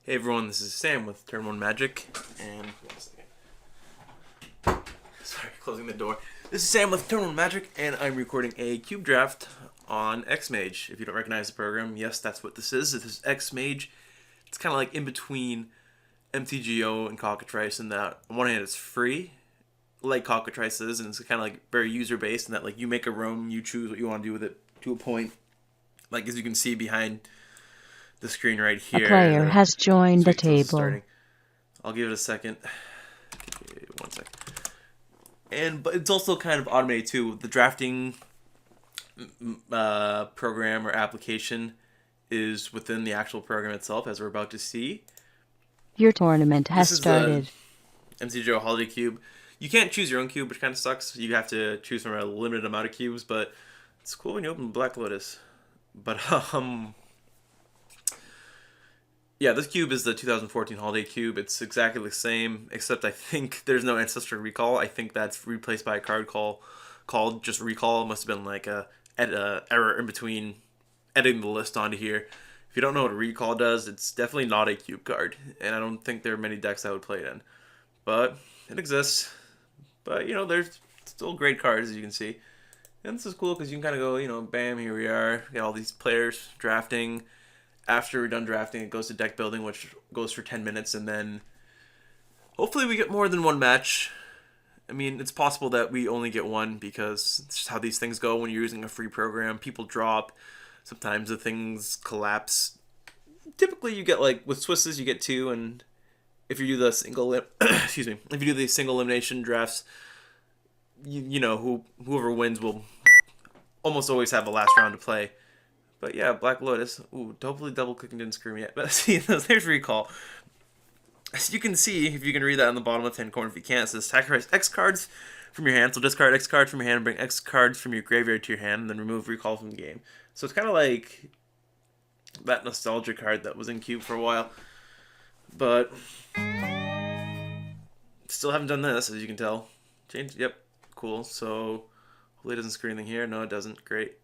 Hey everyone, this is Sam with Turn 1 Magic, and one second. Sorry, closing the door. This is Sam with Turn 1 Magic, and I'm recording a cube draft on XMage. If you don't recognize the program, yes, that's what this is. This is XMage. It's kind of like in between MTGO and Cockatrice in that, on one hand, it's free, like Cockatrice is, and it's kind of like very user-based in that, like, you make a roam, you choose what you want to do with it to a point. Like, as you can see behind the screen right A here. player has joined the Wait till this is table. starting. I'll give it a second. Okay, 1 second. But it's also kind of automated too. The drafting program or application is within the actual program itself, as we're about to see. Your tournament has This is the started. MCGO Holiday Cube. You can't choose your own cube, which kind of sucks. You have to choose from a limited amount of cubes, but it's cool when you open Black Lotus. But yeah, this cube is the 2014 Holiday Cube. It's exactly the same, except I think there's no Ancestor Recall. I think that's replaced by a card called just Recall. It must have been like a error in between editing the list onto here. If you don't know what a Recall does, it's definitely not a cube card, and I don't think there are many decks that would play it in. But it exists. But, there's still great cards, as you can see. And this is cool because you can kind of go, bam, here we are. Got all these players drafting. After we're done drafting, it goes to deck building, which goes for 10 minutes, and then hopefully we get more than one match. I mean, it's possible that we only get one because it's just how these things go when you're using a free program. People drop. Sometimes the things collapse. Typically, you get, like, with Swisses, you get two, and if you do the excuse me, if you do the single elimination drafts, whoever wins will almost always have the last round to play. But yeah, Black Lotus. Ooh, hopefully double clicking didn't screw me yet. But see, there's Recall. As you can see, if you can read that on the bottom left hand corner, if you can't, it says sacrifice X cards from your hand. So discard X cards from your hand and bring X cards from your graveyard to your hand, and then remove Recall from the game. So it's kind of like that nostalgia card that was in Cube for a while. But still haven't done this, as you can tell. Change. Yep. Cool. So hopefully it doesn't screw anything here. No, it doesn't. Great.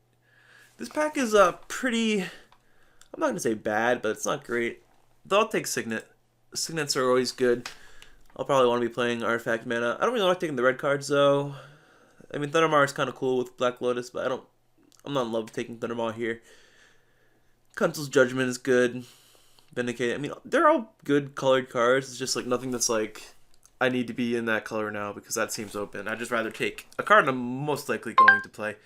This pack is pretty. I'm not gonna say bad, but it's not great. Though I'll take Signet. Signets are always good. I'll probably want to be playing Artifact Mana. I don't really like taking the red cards though. I mean, Thundermaw is kind of cool with Black Lotus, but I'm not in love with taking Thundermaw here. Kunzel's Judgment is good. Vindicate. I mean, they're all good colored cards. It's just like nothing that's like I need to be in that color now because that seems open. I'd just rather take a card I'm most likely going to play.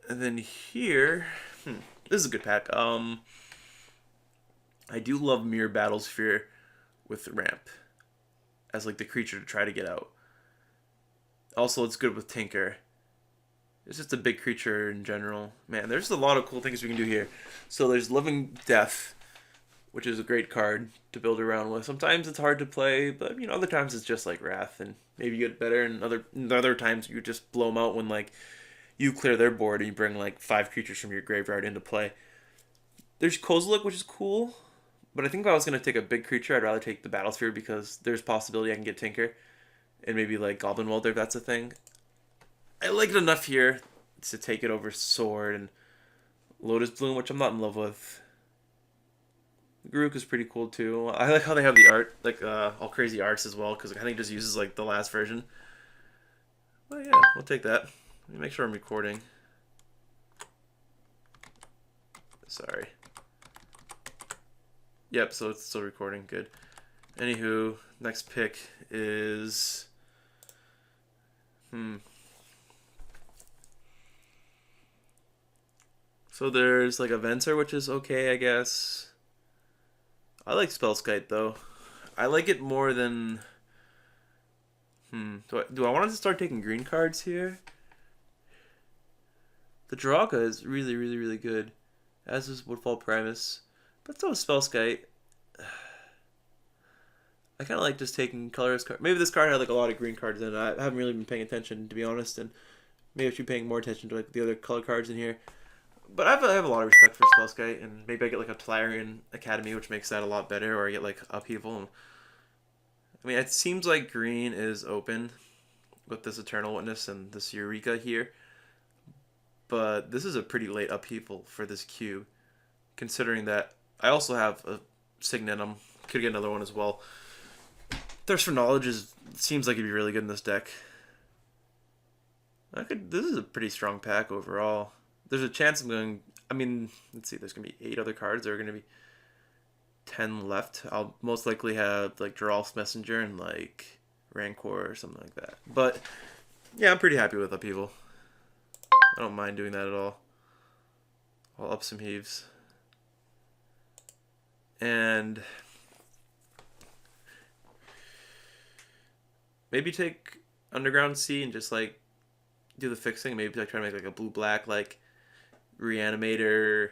And then here, this is a good pack. I do love Mirror Battlesphere with the ramp as like the creature to try to get out. Also, it's good with Tinker. It's just a big creature in general. Man, there's a lot of cool things we can do here. So there's Living Death, which is a great card to build around with. Sometimes it's hard to play, but other times it's just like Wrath, and maybe you get better. And other times you just blow them out when like you clear their board and you bring like 5 creatures from your graveyard into play. There's Kozilek, which is cool, but I think if I was going to take a big creature, I'd rather take the Battlesphere because there's possibility I can get Tinker and maybe like Goblin Welder if that's a thing. I like it enough here to take it over Sword and Lotus Bloom, which I'm not in love with. Garuk is pretty cool too. I like how they have the art, like all crazy arts as well, because I think it just uses like the last version. But yeah, we'll take that. Let me make sure I'm recording. Sorry. Yep, so it's still recording. Good. Anywho, next pick is... So there's like a Venser, which is okay, I guess. I like Spellskite, though. I like it more than... Do I want to start taking green cards here? The Draka is really, really, really good. As is Woodfall Primus. But so is Spellskite. I kind of like just taking colorless cards. Maybe this card had like a lot of green cards in it. I haven't really been paying attention, to be honest. And maybe I should be paying more attention to like the other color cards in here. But I have a lot of respect for Spellskite. And maybe I get like a Tolarian Academy, which makes that a lot better. Or I get like Upheaval. I mean, it seems like green is open with this Eternal Witness and this Eureka here. But this is a pretty late Upheaval for this cube, considering that I also have a Signet. Could get another one as well. Thirst for Knowledge seems like it'd be really good in this deck. This is a pretty strong pack overall. There's a chance I'm going. I mean, let's see. There's gonna be 8 other cards. There are gonna be 10 left. I'll most likely have like Geralf's Messenger and like Rancor or something like that. But yeah, I'm pretty happy with Upheaval. I don't mind doing that at all. I'll up some heaves. And maybe take Underground Sea and just like do the fixing. Maybe like try to make like a blue-black like Reanimator,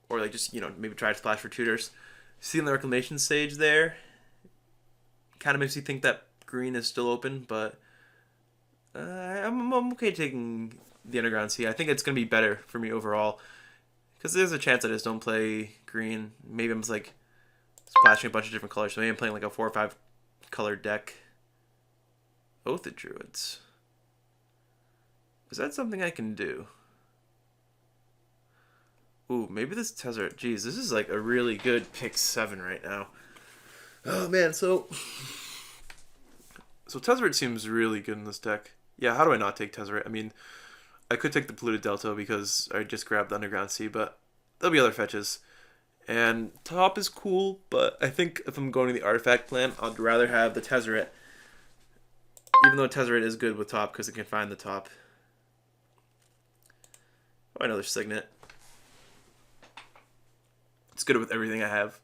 or like just, maybe try to splash for tutors. Seeing the Reclamation Sage there kind of makes you think that green is still open, but I'm okay taking the Underground Sea. I think it's going to be better for me overall, because there's a chance I just don't play green. Maybe I'm just like splashing a bunch of different colors. So maybe I'm playing like a 4 or 5 color deck. Oath of Druids. Is that something I can do? Ooh, maybe this Tezzeret. Jeez, this is like a really good pick 7 right now. Oh man, so Tezzeret seems really good in this deck. Yeah, how do I not take Tezzeret? I mean, I could take the Polluted Delta because I just grabbed the Underground Sea, but there'll be other fetches. And top is cool, but I think if I'm going to the artifact plan, I'd rather have the Tezzeret. Even though Tezzeret is good with top because it can find the top. Oh, another Signet. It's good with everything I have.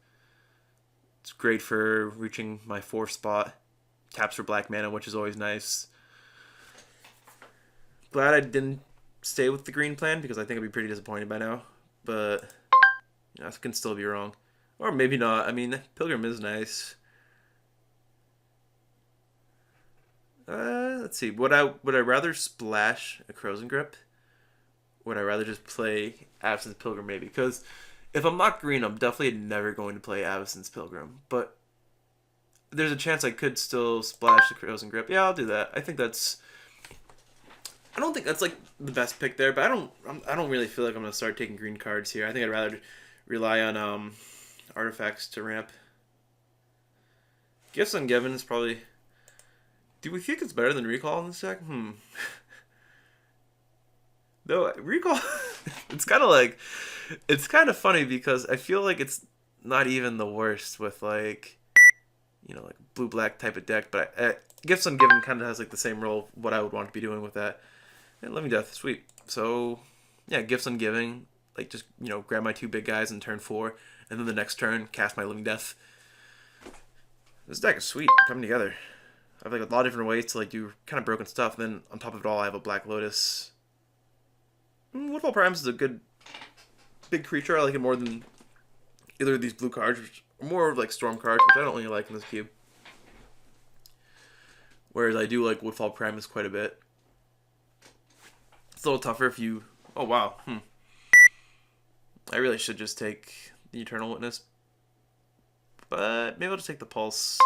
It's great for reaching my 4th spot. Taps for black mana, which is always nice. Glad I didn't stay with the green plan because I think I'd be pretty disappointed by now. But I can still be wrong. Or maybe not. I mean, Pilgrim is nice. Let's see. Would I rather splash a Crozen Grip? Would I rather just play Absence Pilgrim maybe? Because if I'm not green, I'm definitely never going to play Absence Pilgrim. But there's a chance I could still splash the Crozen Grip. Yeah, I'll do that. I think that's. I don't think that's like the best pick there, but I don't really feel like I'm gonna start taking green cards here. I think I'd rather rely on artifacts to ramp. Gifts Ungiven is probably. Do we think it's better than Recall in this deck? No, Recall. It's kind of funny because I feel like it's not even the worst with like blue-black type of deck, but Gifts Ungiven kind of has like the same role of what I would want to be doing with that. And Living Death, sweet. So yeah, Gifts Ungiven, like just grab my 2 big guys in turn 4, and then the next turn cast my Living Death. This deck is sweet, coming together. I have like a lot of different ways to like do kind of broken stuff. And then on top of it all, I have a Black Lotus. Woodfall Primes is a good big creature. I like it more than either of these blue cards, which are more of like Storm cards, which I don't really like in this cube. Whereas I do like Woodfall Primus quite a bit. It's a little tougher if you. Oh wow. I really should just take the Eternal Witness, but maybe I'll just take the Pulse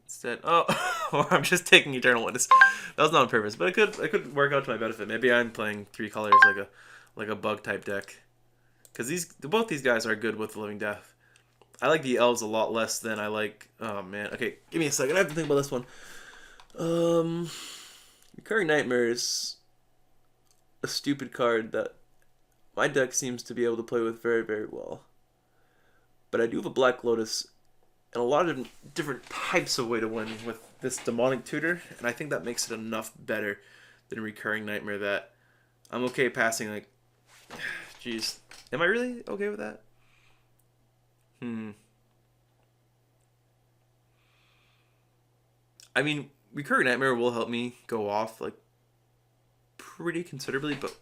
instead. Oh, or I'm just taking Eternal Witness. That was not on purpose, but it could work out to my benefit. Maybe I'm playing 3 colors like a bug type deck, because both these guys are good with Living Death. I like the elves a lot less than I like. Oh man. Okay, give me a second. I have to think about this one. Recurring Nightmare is a stupid card that my deck seems to be able to play with very, very well. But I do have a Black Lotus and a lot of different types of way to win with this Demonic Tutor, and I think that makes it enough better than Recurring Nightmare that I'm okay passing. Like, jeez, am I really okay with that? I mean, Recurring Nightmare will help me go off like pretty considerably, but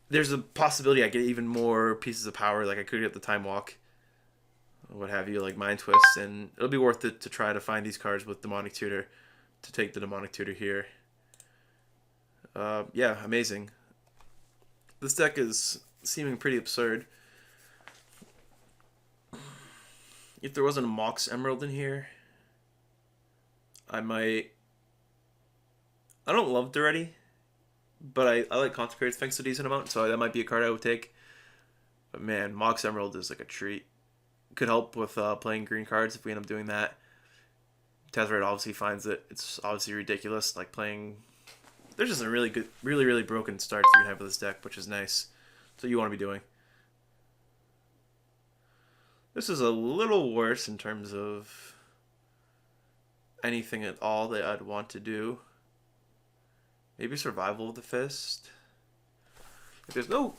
there's a possibility I get even more pieces of power. Like I could get the Time Walk, what have you, like Mind Twist, and it'll be worth it to try to find these cards with Demonic Tutor, to take the Demonic Tutor here. Yeah, amazing. This deck is seeming pretty absurd. If there wasn't a Mox Emerald in here, I might. I don't love Duretti, but I like Consecrated Sphinx a decent amount, so that might be a card I would take. But man, Mox Emerald is like a treat. Could help with playing green cards if we end up doing that. Tezzeret obviously finds it. It's obviously ridiculous. Like playing, there's just a really good, really broken starts you can have with this deck, which is nice. So you want to be doing. This is a little worse in terms of anything at all that I'd want to do. Maybe Survival of the Fist. Like, there's no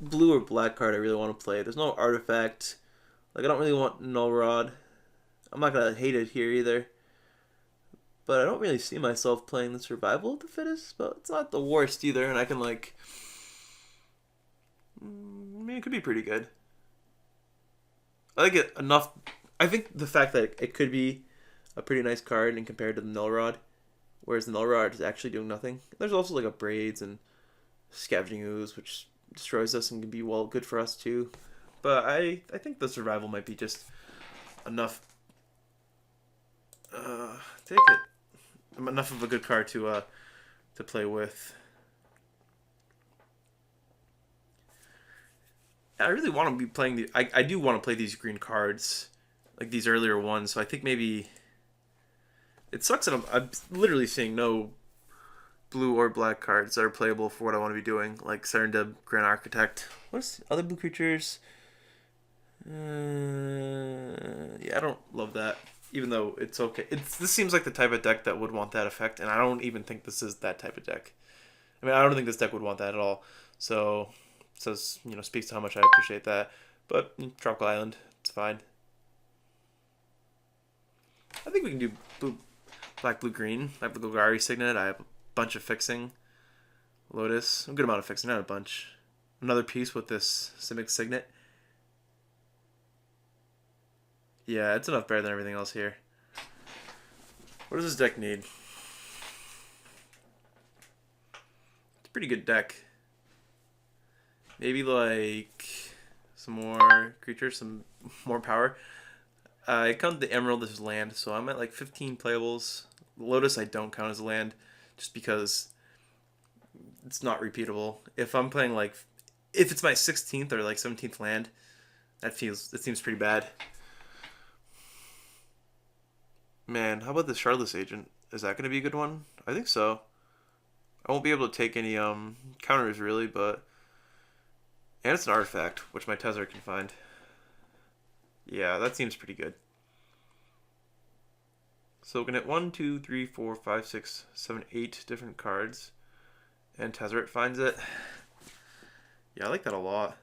blue or black card I really want to play. There's no artifact. Like, I don't really want Null Rod. I'm not going to hate it here either. But I don't really see myself playing the Survival of the Fittest. But it's not the worst either. And I can, like... I mean, it could be pretty good. I like it enough. I think the fact that it could be a pretty nice card in compared to the Null Rod. Whereas the Null Rod is actually doing nothing. There's also, like, a Braids and Scavenging Ooze, which destroys us and can be, well, good for us too. But I think the Survival might be just enough. Take it. Enough of a good card to play with. I really want to be playing the. I do want to play these green cards, like these earlier ones. So I think maybe it sucks that I'm literally seeing no blue or black cards that are playable for what I want to be doing, like Serendib, Grand Architect. What's other blue creatures? Yeah, I don't love that. Even though it's okay. This seems like the type of deck that would want that effect, and I don't even think this is that type of deck. I mean, I don't think this deck would want that at all. So, says, speaks to how much I appreciate that. But Tropical Island, it's fine. I think we can do black, blue, green. I have the Golgari Signet. I have a bunch of fixing. Lotus, a good amount of fixing, not a bunch. Another piece with this Simic Signet. Yeah, it's enough better than everything else here. What does this deck need? It's a pretty good deck. Maybe like some more creatures, some more power. I count the Emerald as land, so I'm at like 15 playables. Lotus I don't count as a land, just because it's not repeatable. If I'm playing like, if it's my 16th or like 17th land, that seems pretty bad. Man, how about the Shardless Agent? Is that going to be a good one? I think so. I won't be able to take any counters really, but... And it's an artifact, which my Tezzeret can find. Yeah, that seems pretty good. So we're going to hit 1, 2, 3, 4, 5, 6, 7, 8 different cards. And Tezzeret finds it. Yeah, I like that a lot.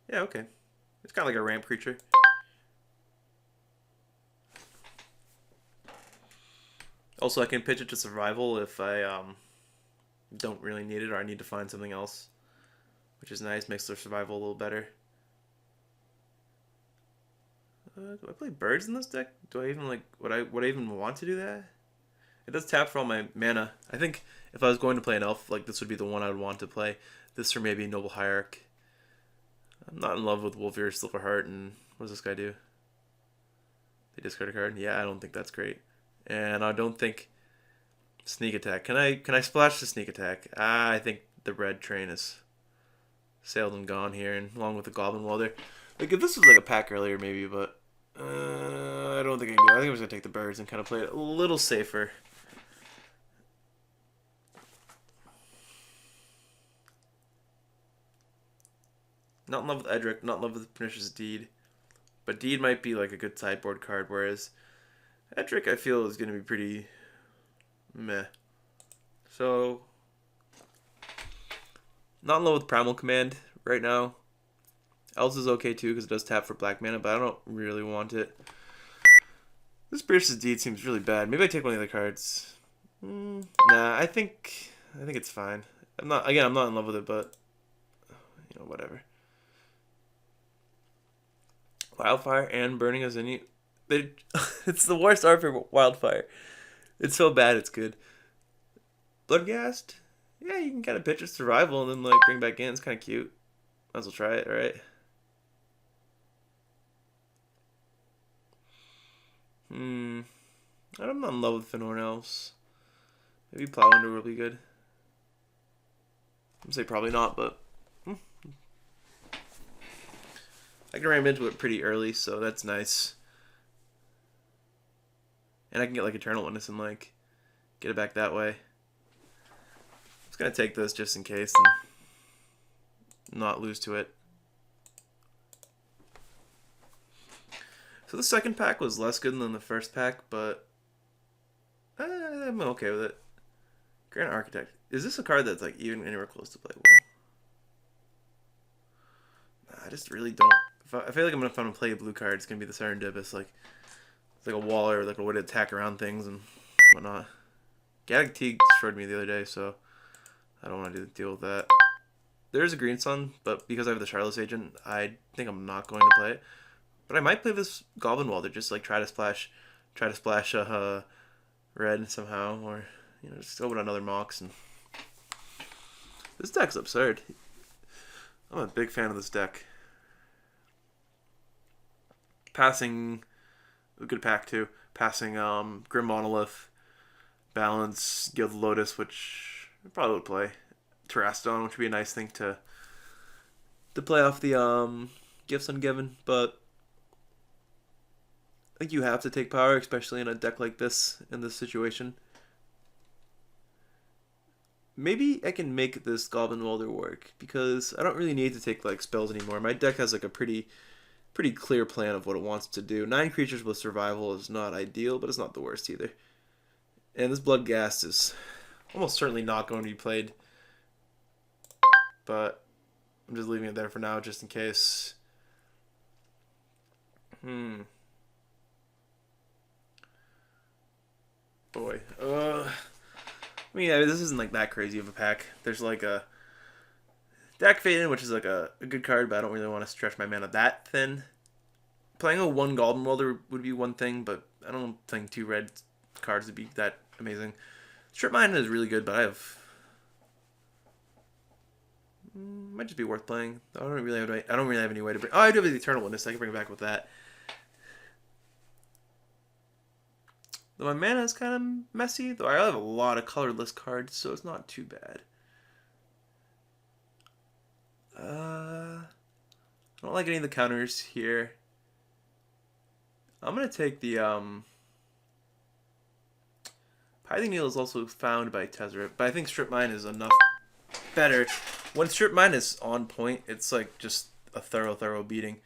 Yeah, okay. It's kind of like a ramp creature. Also, I can pitch it to Survival if I don't really need it or I need to find something else, which is nice. Makes their Survival a little better. Do I play birds in this deck? Do I even would I even want to do that? It does tap for all my mana. I think if I was going to play an elf, like this would be the one I would want to play. This or maybe Noble Hierarch. I'm not in love with Wolfir, Silverheart, and what does this guy do? They discard a card? Yeah, I don't think that's great. And I don't think Sneak Attack. Can I splash the Sneak Attack? I think the red train is sailed and gone here, and along with the Goblin Welder. Like if this was like a pack earlier, maybe, but I don't think I can do it. I think I'm just gonna take the birds and kind of play it a little safer. Not in love with Edric, not in love with Pernicious Deed, but Deed might be like a good sideboard card, whereas Edric, I feel, is going to be pretty meh. So, not in love with Primal Command right now. Elves is okay too because it does tap for black mana, but I don't really want it. This Pierce's Deed seems really bad. Maybe I take one of the other cards. Nah, I think it's fine. I'm not in love with it, but whatever. Wildfire and Burning Azini. It's the worst art for Wildfire. It's so bad, it's good. Bloodghast? Yeah, you can kind of pitch it Survival and then bring back in. It's kind of cute. Might as well try it, right? I'm not in love with Finhorn Elves. Maybe Plow Under will be good. I'm say probably not, but I can ram into it pretty early, so that's nice. And I can get like Eternal Witness and like get it back that way. I'm just gonna take this just in case and not lose to it. So the second pack was less good than the first pack, but I'm okay with it. Grand Architect. Is this a card that's like even anywhere close to playable? I just really don't. I feel like if I'm gonna play a blue card, it's gonna be the Serendipitous, like it's like a wall or like a way to attack around things and whatnot. Gaddock Teague destroyed me the other day, so I don't want to deal with that. There's a Green Sun, but because I have the Charlotte's Agent, I think I'm not going to play it. But I might play this Goblin Welder, just like try to splash red somehow, or just open another Mox. And this deck's absurd. I'm a big fan of this deck. Passing a good pack too. Passing Grim Monolith, Balance, Guild Lotus, which I probably would play. Terrastone, which would be a nice thing to play off the Gifts Ungiven, but I think you have to take power, especially in a deck like this, in this situation. Maybe I can make this Goblin Welder work, because I don't really need to take like spells anymore. My deck has like a pretty clear plan of what it wants to do. 9 creatures with survival is not ideal, but it's not the worst either. And this Bloodghast is almost certainly not going to be played, but I'm just leaving it there for now just in case. Boy. I mean, this isn't like that crazy of a pack. There's like a Dak Faden, which is like a good card, but I don't really want to stretch my mana that thin. Playing a 1 Goblin Welder would be one thing, but I don't think 2 red cards would be that amazing. Strip Mine is really good, but I have might just be worth playing. I don't really have any way to bring. Oh, I do have the Eternal Witness. I can bring it back with that. Though my mana is kind of messy, though I have a lot of colorless cards, so it's not too bad. I don't like any of the counters here. I'm gonna take the Pithing Needle is also found by Tezzeret, but I think Strip Mine is enough better. When Strip Mine is on point, it's like just a thorough beating.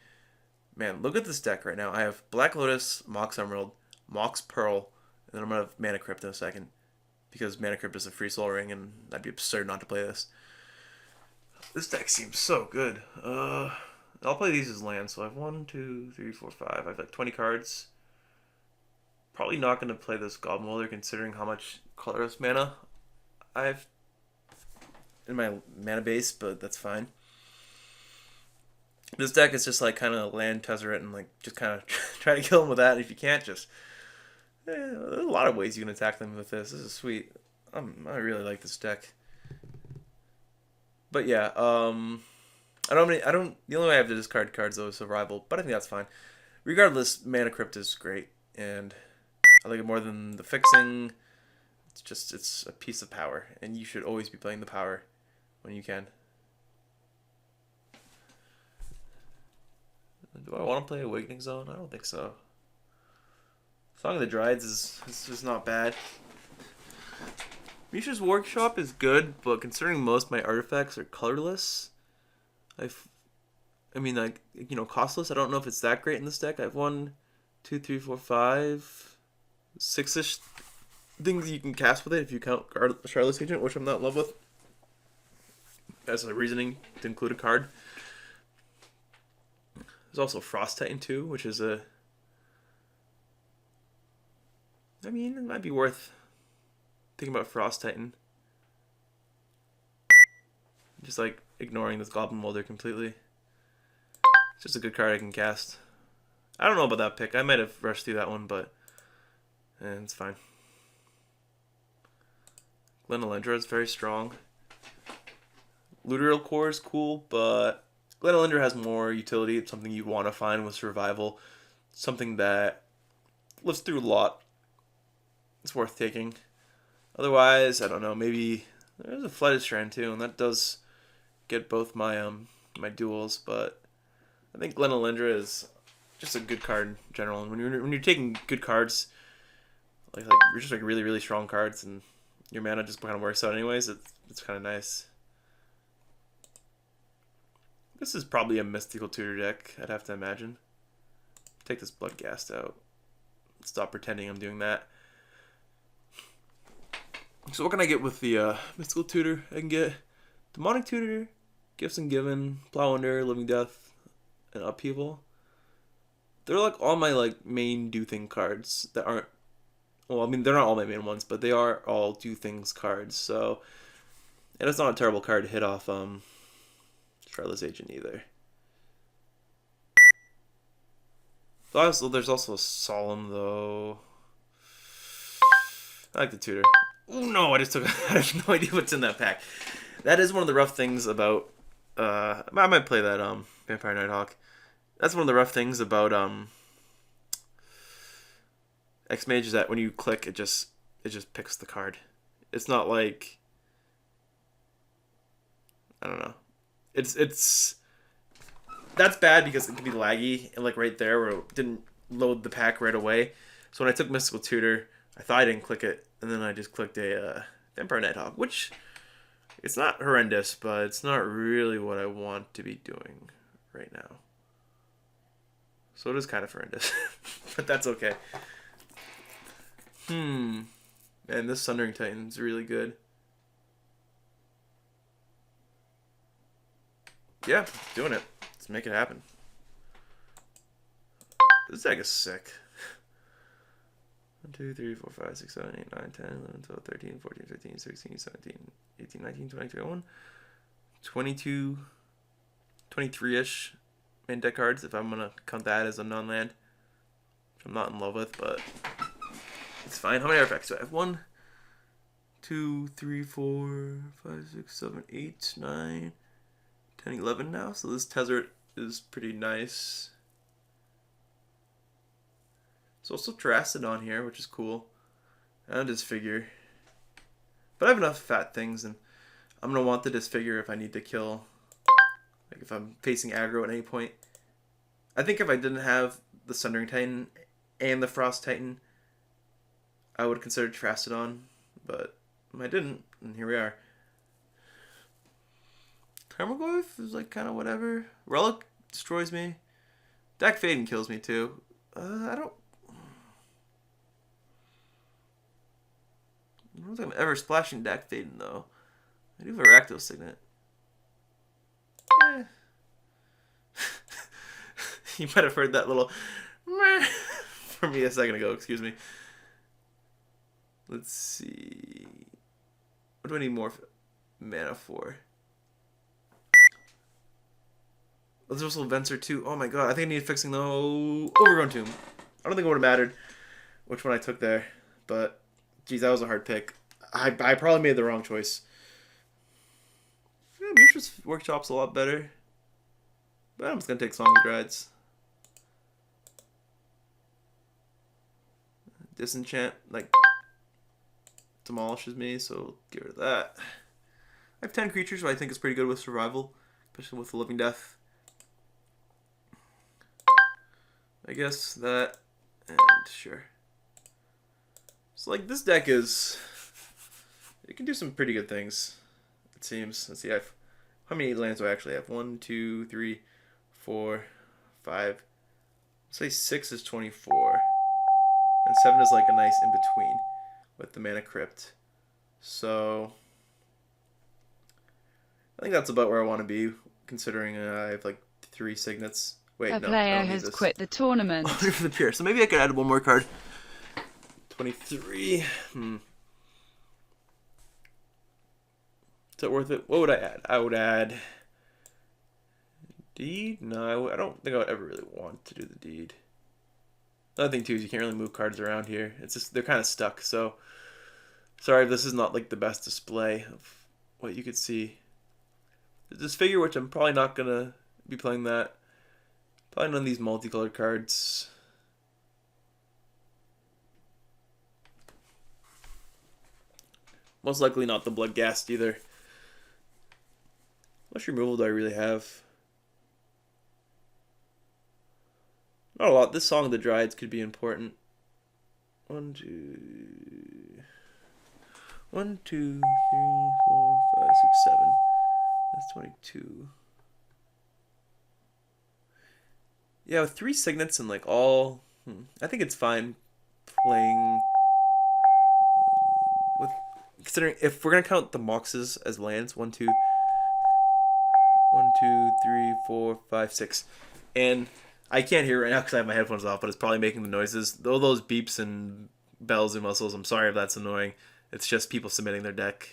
Man, look at this deck right now. I have Black Lotus, Mox Emerald, Mox Pearl, and then I'm gonna have Mana Crypt in a second, because Mana Crypt is a free Soul Ring, and that'd be absurd not to play this. This deck seems so good. I'll play these as lands. So I have 1, 2, 3, 4, 5. I have like 20 cards. Probably not going to play this Goblin Welder considering how much colorless mana I have in my mana base, but that's fine. This deck is just like kind of land Tezzeret and like just kind of try to kill him with that. And if you can't, just there's a lot of ways you can attack them with this. This is sweet. I really like this deck. But yeah, the only way I have to discard cards though is Survival, but I think that's fine. Regardless, Mana Crypt is great, and I like it more than the fixing. It's a piece of power, and you should always be playing the power when you can. Do I want to play Awakening Zone? I don't think so. Song of the Dryads is just not bad. Mishra's Workshop is good, but considering most of my artifacts are colorless, costless. I don't know if it's that great in this deck. I have 1, 2, 3, 4, 5, 6-ish things you can cast with it if you count Charlotte's Agent, which I'm not in love with. As a reasoning to include a card. There's also Frost Titan too, which is it might be worth thinking about Frost Titan. Just like ignoring this Goblin Welder completely. It's just a good card I can cast. I don't know about that pick. I might have rushed through that one, but it's fine. Glenelendra is very strong. Luteral Core is cool, but Glenelendra has more utility. It's something you want to find with Survival. Something that lives through a lot. It's worth taking. Otherwise, I don't know. Maybe there's a Flooded Strand too, and that does get both my my duels, but I think Glenalindra is just a good card in general. And when you're taking good cards, like you're just like really really strong cards, and your mana just kind of works out anyways. It's kind of nice. This is probably a mystical tutor deck, I'd have to imagine. Take this Bloodghast out. Stop pretending I'm doing that. So what can I get with the mystical tutor? I can get demonic tutor, gifts and given, plow under, living death, and upheaval. They're like all my like main do thing cards that aren't. Well, I mean they're not all my main ones, but they are all do things cards. So, and it's not a terrible card to hit off Charlotte's Agent either. So there's also a Solemn though. I like the tutor. Oh no, I just took. I have no idea what's in that pack. That is one of the rough things about. I might play that Vampire Nighthawk. That's one of the rough things about XMage is that when you click, it just picks the card. It's not like I don't know. It's that's bad because it can be laggy and like right there where it didn't load the pack right away. So when I took Mystical Tutor, I thought I didn't click it, and then I just clicked a Vampire Nighthawk, which it's not horrendous, but it's not really what I want to be doing right now. So it is kind of horrendous, but that's okay. Man, this Sundering Titan's really good. Yeah, doing it. Let's make it happen. This deck is sick. 1, 2, 3, 4, 5, 6, 7, 8, 9, 10, 11, 12, 13, 14, 15, 16, 17, 18, 19, 20, 21, 22, 23-ish main deck cards, if I'm going to count that as a non-land, which I'm not in love with, but it's fine. How many artifacts do I have? 1, 2, 3, 4, 5, 6, 7, 8, 9, 10, 11 now. So this Tezzeret is pretty nice. There's also Terrastodon here, which is cool. And Disfigure. But I have enough fat things, and I'm going to want the Disfigure if I need to kill. Like if I'm facing aggro at any point. I think if I didn't have the Sundering Titan and the Frost Titan, I would consider Terrastodon. But I didn't, and here we are. Tarmogoyf is like kind of whatever. Relic destroys me. Dak Faden kills me too. I don't think I'm ever splashing Dak Faden though. I do have a Rakdos Signet. You might have heard that little from me a second ago, excuse me. Let's see. What do I need more mana for? There's also Venser too. Oh my god, I think I need fixing the Overgrown Tomb. I don't think it would have mattered which one I took there, but geez, that was a hard pick. I probably made the wrong choice. Yeah, Mishra's Workshop's a lot better, but I'm just gonna take Song of Dreads. Disenchant like demolishes me, so get rid of that. I have 10 creatures, so I think it's pretty good with survival, especially with the Living Death. I guess that, and sure. So like this deck is, it can do some pretty good things, it seems. Let's see, how many lands do I actually have? 1, 2, 3, 4, 5. Let's say 6 is 24. And 7 is like a nice in-between with the Mana Crypt. So I think that's about where I want to be, considering I have like 3 signets. Wait, A no, player has quit the tournament. For the pure. So maybe I could add one more card. 23. Is that worth it? What would I add? I would add Deed? No, I don't think I would ever really want to do the Deed. Another thing too is you can't really move cards around here. It's just they're kind of stuck. So sorry if this is not like the best display of what you could see. This figure, which I'm probably not gonna be playing that. Probably none of these multicolored cards. Most likely not the Bloodghast either. How much removal do I really have? Not a lot. This Song of the Dryads could be important. 1, 2, 1, 2, 3, 4, 5, 6, 7. That's 22. Yeah, with 3 signets and like all, I think it's fine playing with considering if we're gonna count the moxes as lands. 1, 2, 1, 2, 3, 4, 5, 6, and I can't hear it right now because I have my headphones off, but it's probably making the noises. Though those beeps and bells and whistles, I'm sorry if that's annoying. It's just people submitting their deck.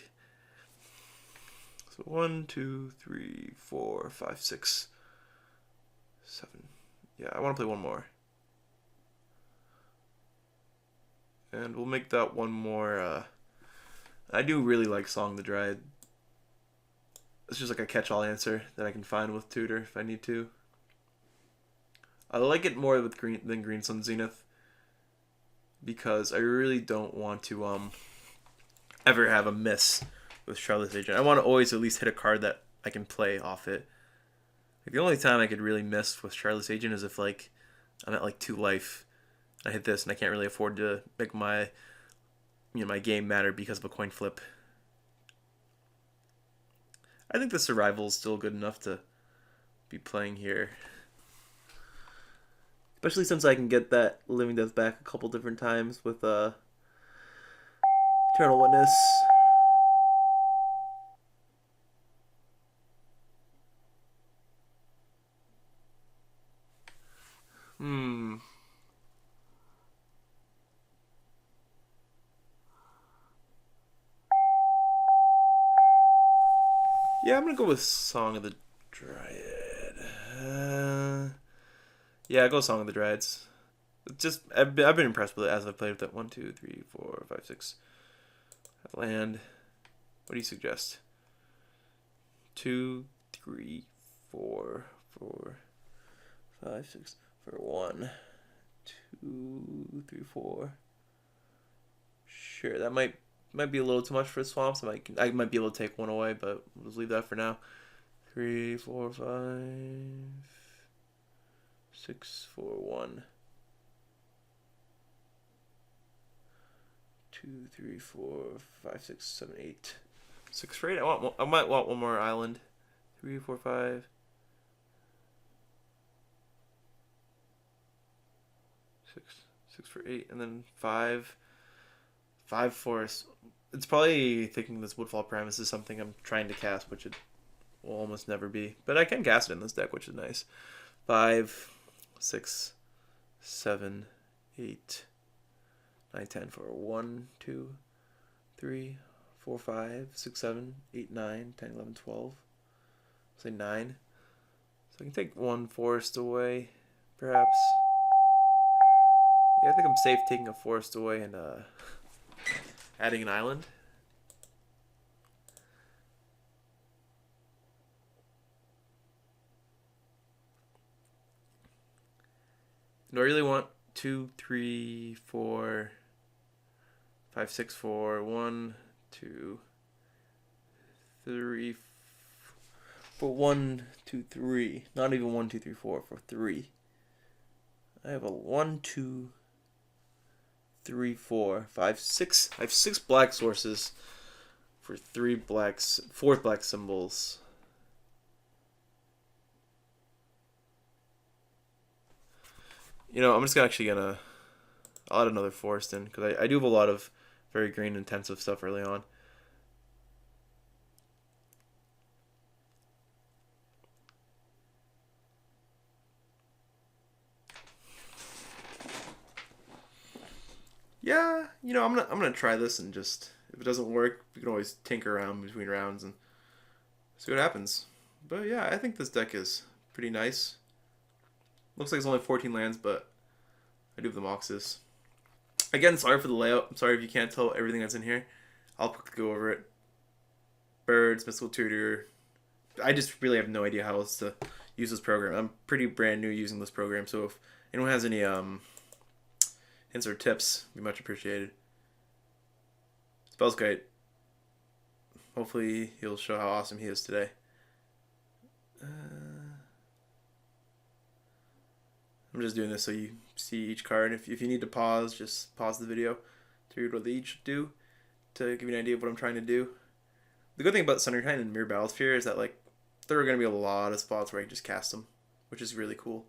So 1, 2, 3, 4, 5, 6, 7. Yeah, I want to play one more. And we'll make that one more. I do really like Song of the Dryad. It's just like a catch-all answer that I can find with Tutor if I need to. I like it more with Green Sun Zenith because I really don't want to ever have a miss with Charlotte's Agent. I want to always at least hit a card that I can play off it. Like the only time I could really miss with Charlotte's Agent is if like I'm at like 2 life, I hit this and I can't really afford to make my my game matter because of a coin flip. I think the survival is still good enough to be playing here. Especially since I can get that Living Death back a couple different times with Eternal Witness. Yeah, I'm gonna go with Song of the Dryad. Yeah, go Song of the Dryads. It's just I've been impressed with it as I've played with it. 1, 2, 3, 4, 5, 6. Land. What do you suggest? 2, 3, 4, 4, 5, 6 for 1, 2, 3, 4. Sure, that might be a little too much for swamps. I might be able to take one away, but we'll just leave that for now. 3, 4, 5, 6, 4, 1. 2, 3, 4, 5, 6, 7, 8. 6 for 8. I might want one more island. 3, 4, 5. 6 for 8, and then 5. 5 forest. It's probably thinking this Woodfall Primus is something I'm trying to cast, which it will almost never be. But I can cast it in this deck, which is nice. 5, 6, 7, 8, 9, 10 for 1, 2, 3, 4, 5, 6, 7, 8, 9, 10, 11, 12. Say 9. So I can take 1 forest away, perhaps. Yeah, I think I'm safe taking a forest away and adding an island. Do I really want 2, 3, 4, 5, 6, 4, 1, 2, 3, 4, 1, 2, 3. Not even 1, 2, 3, 4 for 3. I have a 1, 2, 3, 4, 5, 6. I have 6 black sources for 4 black symbols. I'm just actually gonna. I'll add another forest in because I do have a lot of very green intensive stuff early on. Yeah, I'm gonna try this and just if it doesn't work, we can always tinker around between rounds and see what happens. But yeah, I think this deck is pretty nice. Looks like it's only 14 lands, but I do have the Moxes. Again, sorry for the layout. I'm sorry if you can't tell everything that's in here. I'll quickly go over it. Birds, Mystical Tutor. I just really have no idea how else to use this program. I'm pretty brand new using this program, so if anyone has any hints or tips, be much appreciated. Spellskite. Hopefully he'll show how awesome he is today. I'm just doing this so you see each card. If you need to pause, just pause the video to read what they each do to give you an idea of what I'm trying to do. The good thing about Sunderkind and Mirror Battlesphere is that like there are going to be a lot of spots where I can just cast them, which is really cool.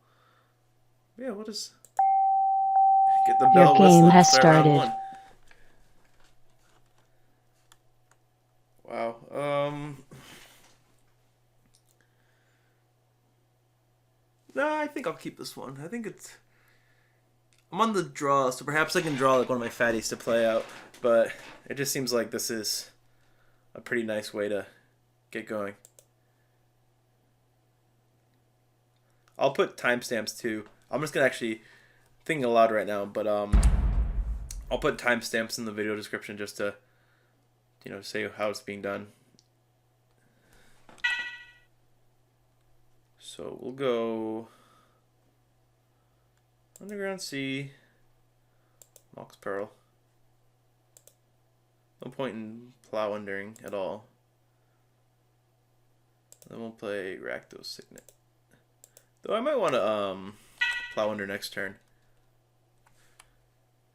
Yeah, we'll just get the bell whistle and start round one. Wow. No, I think I'll keep this one. I think it's... I'm on the draw, so perhaps I can draw like one of my fatties to play out, but it just seems like this is a pretty nice way to get going. I'll put timestamps too. I'm just gonna actually thinking aloud right now, but I'll put timestamps in the video description just to, you know, say how it's being done. So we'll go Underground Sea, Mox Pearl. No point in Plow Undering at all. Then we'll play Rakdos Signet. Though I might want to Plow Under next turn.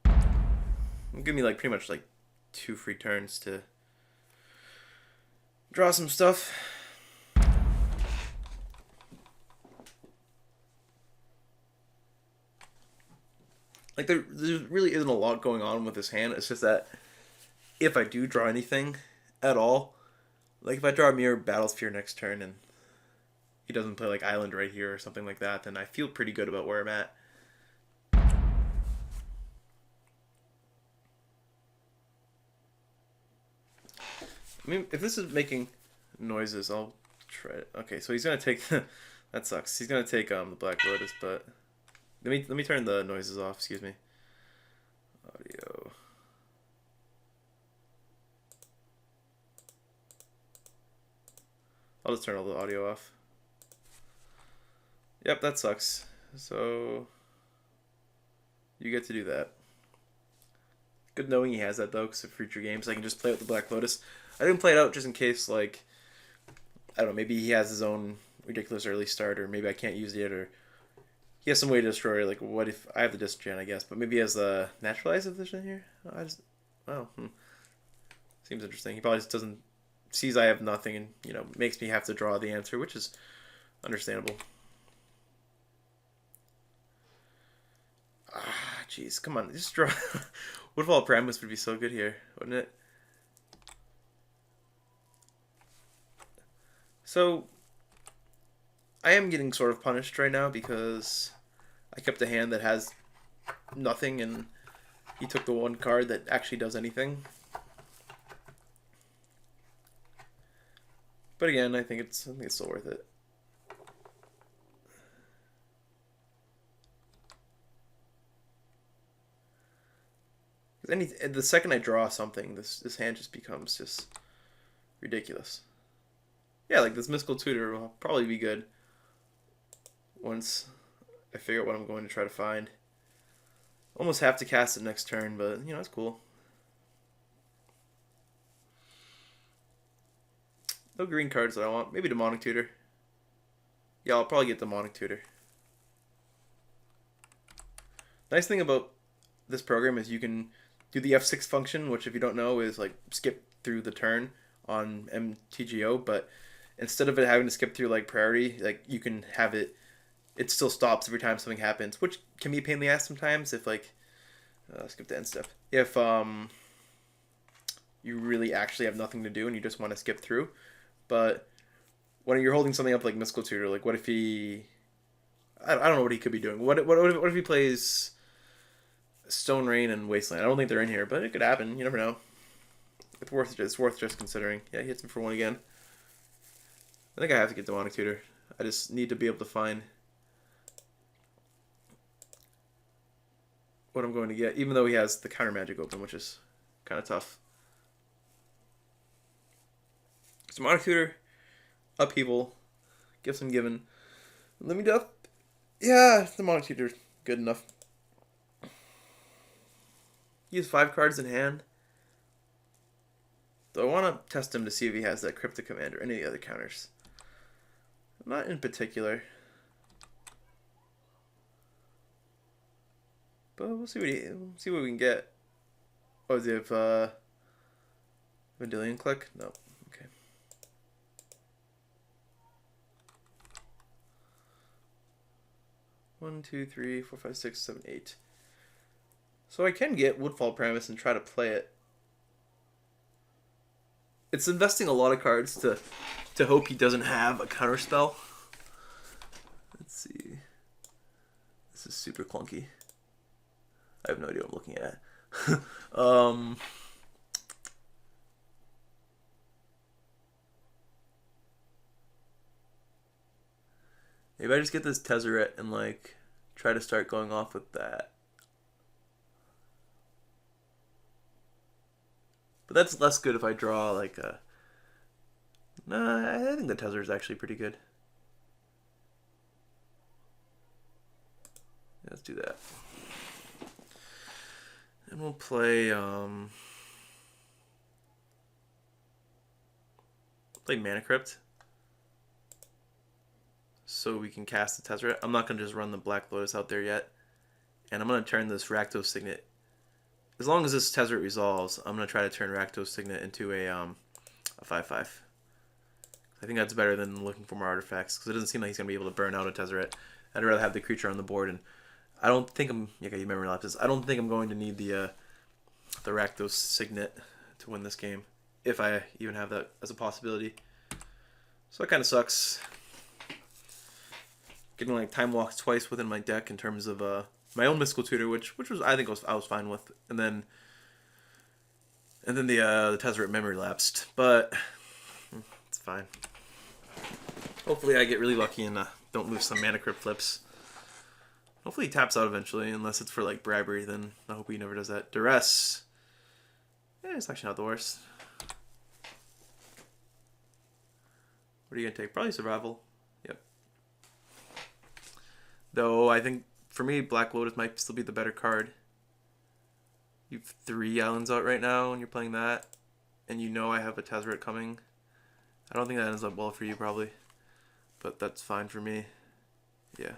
It'll give me like pretty much like 2 free turns to draw some stuff. Like there really isn't a lot going on with this hand. It's just that if I do draw anything at all, like if I draw a Mirror Battlesphere next turn and he doesn't play like Island right here or something like that, then I feel pretty good about where I'm at. I mean, if this is making noises, I'll try it. Okay, so he's gonna take that sucks. He's gonna take the Black Lotus, but let me turn the noises off. Excuse me. Audio. I'll just turn all the audio off. Yep, that sucks. So you get to do that. Good knowing he has that though, because for future games I can just play out the Black Lotus. I didn't play it out just in case, like, I don't know, maybe he has his own ridiculous early start, or maybe I can't use it, or he has some way to destroy, like, what if I have the disc gen, I guess, but maybe he has the naturalized edition here? Seems interesting. He probably just doesn't, sees I have nothing and, you know, makes me have to draw the answer, which is understandable. Ah, jeez, come on, just draw. Woodfall Primus would be so good here, wouldn't it? So, I am getting sort of punished right now because I kept a hand that has nothing and he took the one card that actually does anything. But again, I think it's still worth it. The second I draw something, this hand just becomes just ridiculous. Yeah, like this Mystical Tutor will probably be good once I figure out what I'm going to try to find. Almost have to cast it next turn, but, you know, it's cool. No green cards that I want. Maybe Demonic Tutor. Yeah, I'll probably get Demonic Tutor. Nice thing about this program is you can do the F6 function, which if you don't know is like skip through the turn on MTGO, but instead of it having to skip through like priority, like you can have it still stops every time something happens, which can be a pain in the ass sometimes if like skip the end step. If you really actually have nothing to do and you just want to skip through. But when you're holding something up like Mystical Tutor, like what if he I don't know what he could be doing. What if he plays Stone Rain and Wasteland? I don't think they're in here, but it could happen. You never know. It's worth just considering. Yeah, he hits me for one again. I think I have to get Demonic Tutor. I just need to be able to find what I'm going to get, even though he has the counter magic open, which is kind of tough. Demonic Tutor, Upheaval, Gifts and Given, Living Death. Yeah, Demonic Tutor, good enough. Use 5 cards in hand. Though I want to test him to see if he has that Cryptic Command or any of the other counters. Not in particular. but we'll see what we can get. Oh, does he have Vendilion click? No. Okay. One, two, three, four, five, six, seven, eight. So I can get Woodfall Premise and try to play it. It's investing a lot of cards to hope he doesn't have a counterspell. Let's see. This is super clunky. I have no idea what I'm looking at. Maybe I just get this Tezzeret and like try to start going off with that. But that's less good if I draw like a... Nah, I think the Tezzeret is actually pretty good. Let's do that. And we'll play Mana Crypt. So we can cast the Tezzeret. I'm not going to just run the Black Lotus out there yet. And I'm going to turn this Rakdos Signet. As long as this Tezzeret resolves, I'm going to try to turn Rakdos Signet into a 5/5. I think that's better than looking for more artifacts, because it doesn't seem like he's going to be able to burn out a Tezzeret. I'd rather have the creature on the board, and I don't think I'm... Yeah, you memory lapses. I don't think I'm going to need the Rakdos Signet to win this game, if I even have that as a possibility. So that kind of sucks. Getting like Time Walks twice within my deck in terms of my own Mystical Tutor, which was I think I was fine with, and then the Tezzeret memory lapsed, but it's fine. Hopefully I get really lucky and don't lose some Mana Crypt flips. Hopefully he taps out eventually, unless it's for like bribery. Then I hope he never does that. Duress. Yeah, it's actually not the worst. What are you gonna take? Probably Survival. Yep. Though I think for me, Black Lotus might still be the better card. You have 3 islands out right now, and you're playing that, and you know I have a Tezzeret coming. I don't think that ends up well for you, probably, but that's fine for me. Yeah.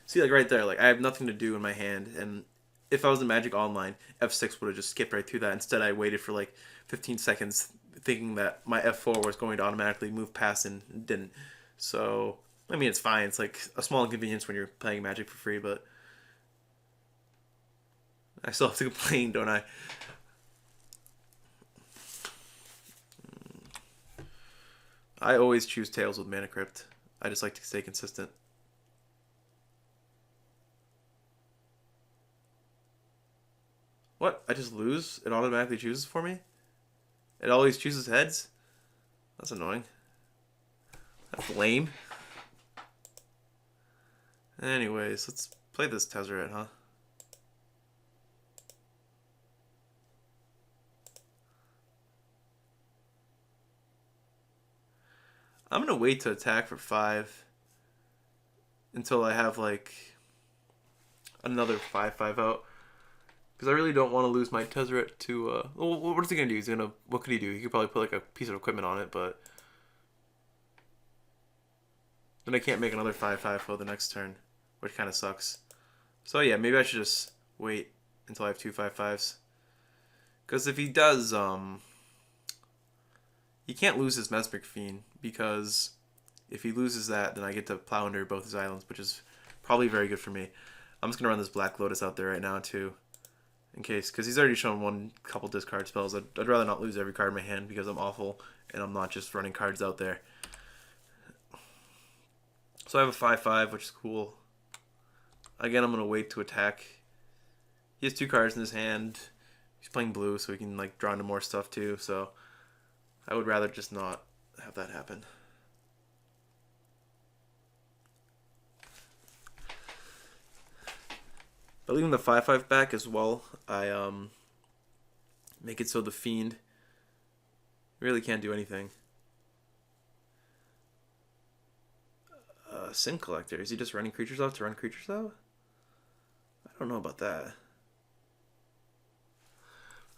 See, like right there, like I have nothing to do in my hand, and if I was in Magic Online, F6 would have just skipped right through that. Instead, I waited for like 15 seconds, thinking that my F4 was going to automatically move past and didn't. So, I mean, it's fine. It's like a small inconvenience when you're playing Magic for free, but I still have to complain, don't I? I always choose Tails with Mana Crypt. I just like to stay consistent. What? I just lose? It automatically chooses for me? It always chooses heads? That's annoying. That's lame. Anyways, let's play this Tezzeret, huh? I'm gonna wait to attack for 5 until I have like another 5/5 out, because I really don't want to lose my Tezzeret to. Well, what is he gonna do? What could he do? He could probably put like a piece of equipment on it, but then I can't make another 5/5 for the next turn, which kind of sucks. So yeah, maybe I should just wait until I have 2 5/5s, because if he does, he can't lose his Mesmeric Fiend, because if he loses that, then I get to plow under both his islands, which is probably very good for me. I'm just going to run this Black Lotus out there right now, too, in case, because he's already shown couple discard spells. I'd rather not lose every card in my hand, because I'm awful, and I'm not just running cards out there. So I have a 5/5, which is cool. Again, I'm going to wait to attack. He has 2 cards in his hand. He's playing blue, so he can like draw into more stuff, too, so I would rather just not have that happen. But leaving the 5/5 back as well, I make it so the Fiend really can't do anything. Sin Collector, is he just running creatures out to run creatures out? I don't know about that.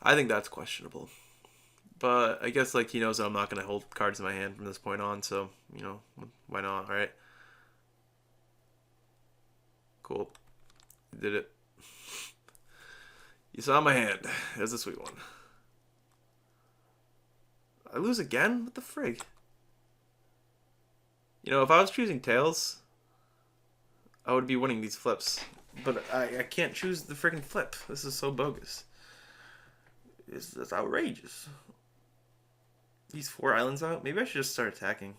I think that's questionable. But I guess like he knows that I'm not going to hold cards in my hand from this point on, so, you know, why not, right? Cool. Did it. You saw my hand. There's a sweet one. I lose again? What the frig? You know, if I was choosing tails, I would be winning these flips. But I can't choose the friggin' flip. This is so bogus. It's outrageous. These 4 islands out? Maybe I should just start attacking.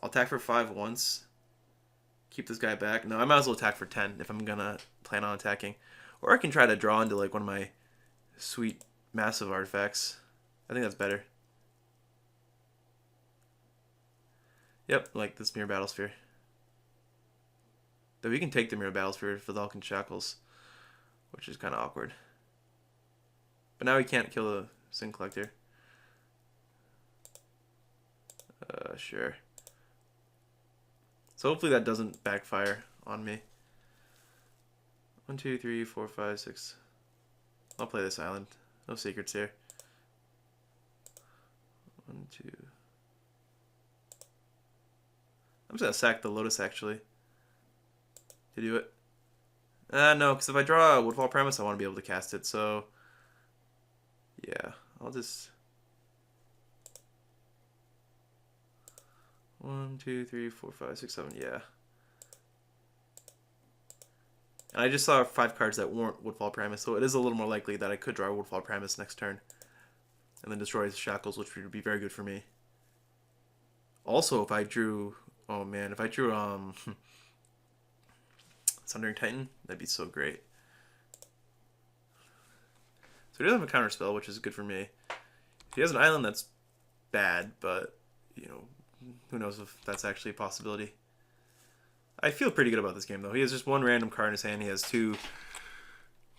I'll attack for 5 once. Keep this guy back. No, I might as well attack for 10 if I'm gonna plan on attacking. Or I can try to draw into like one of my sweet massive artifacts. I think that's better. Yep, like this Mirror Battlesphere. Though we can take the Mirror Battlesphere for the Vulcan Shackles, which is kind of awkward. But now we can't kill the Sin Collector. Sure. So hopefully that doesn't backfire on me. 1, 2, 3, 4, 5, 6. I'll play this island. No secrets here. 1, 2. I'm just gonna sack the Lotus actually to do it. No, because if I draw a Woodfall Premise, I want to be able to cast it. So yeah, I'll just 1, 2, 3, 4, 5, 6, 7. Yeah. And I just saw 5 cards that weren't Woodfall Primus, so it is a little more likely that I could draw Woodfall Primus next turn. And then destroy the Shackles, which would be very good for me. Also, if I drew... Oh man, if I drew Sundering Titan, that'd be so great. So he doesn't have a counter spell, which is good for me. He has an island that's bad, but, you know, who knows if that's actually a possibility. I feel pretty good about this game, though. He has just 1 random card in his hand. He has 2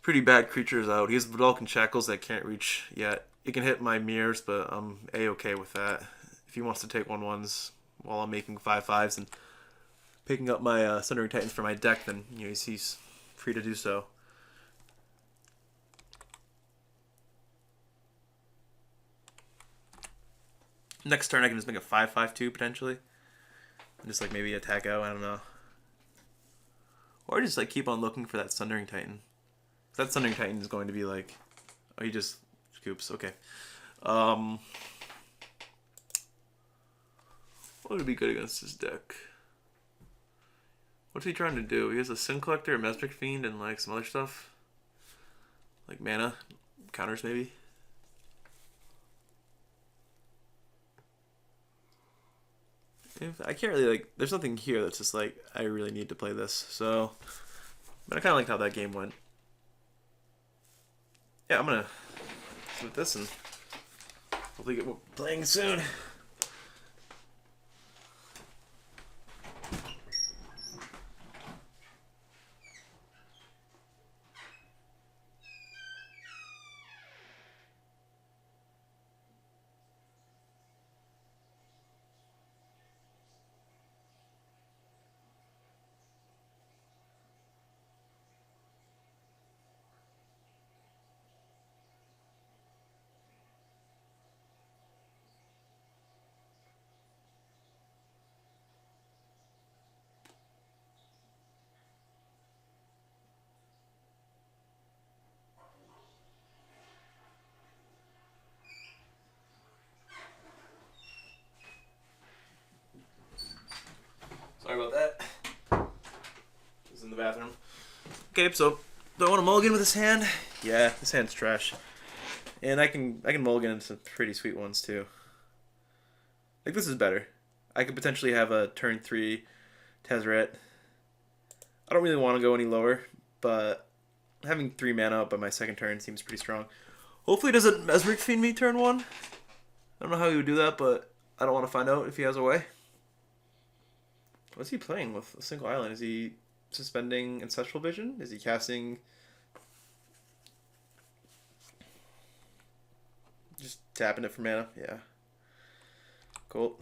pretty bad creatures out. He has the Vulcan Shackles that can't reach yet. It can hit my mirrors, but I'm A-okay with that. If he wants to take 1/1s while I'm making 5/5s and picking up my Sundering Titans for my deck, then you know, he's free to do so. Next turn I can just make a 5/5/2 potentially. And just like maybe attack out, I don't know. Or just like keep on looking for that Sundering Titan. That Sundering Titan is going to be like... Oh, he just scoops. Okay. What would be good against his deck? What's he trying to do? He has a Sin Collector, a Mesmeric Fiend, and like some other stuff. Like mana. Counters maybe. I can't really like... There's nothing here that's just like, I really need to play this. So, but I kind of liked how that game went. Yeah, I'm gonna flip this and hopefully get playing soon. Sorry about that. He was in the bathroom. Okay, so do I want to mulligan with this hand? Yeah, this hand's trash. And I can mulligan into some pretty sweet ones too. Like this is better. I could potentially have a turn 3 Tezzeret. I don't really want to go any lower, but having 3 mana up by my second turn seems pretty strong. Hopefully it doesn't Mesmeric Fiend me turn 1. I don't know how he would do that, but I don't want to find out if he has a way. What's he playing with a single island? Is he suspending Ancestral Vision? Is he casting... Just tapping it for mana? Yeah. Cool.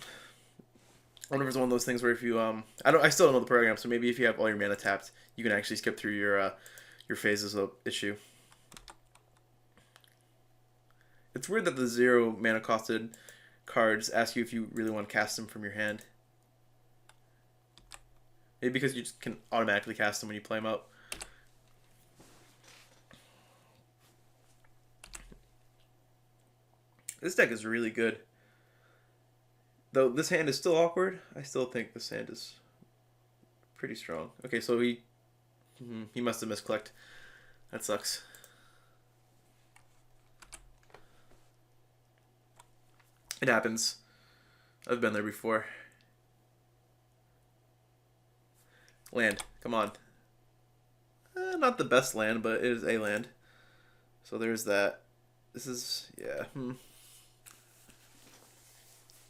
I wonder if it's one of those things where if you... I still don't know the program, so maybe if you have all your mana tapped, you can actually skip through your phases of issue. It's weird that the 0 mana costed cards ask you if you really want to cast them from your hand. Maybe because you just can automatically cast them when you play them out. This deck is really good. Though this hand is still awkward, I still think this hand is pretty strong. Okay, so he must have misclicked. That sucks. It happens. I've been there before. Land. Come on. Not the best land, but it is a land. So there's that. This is, yeah.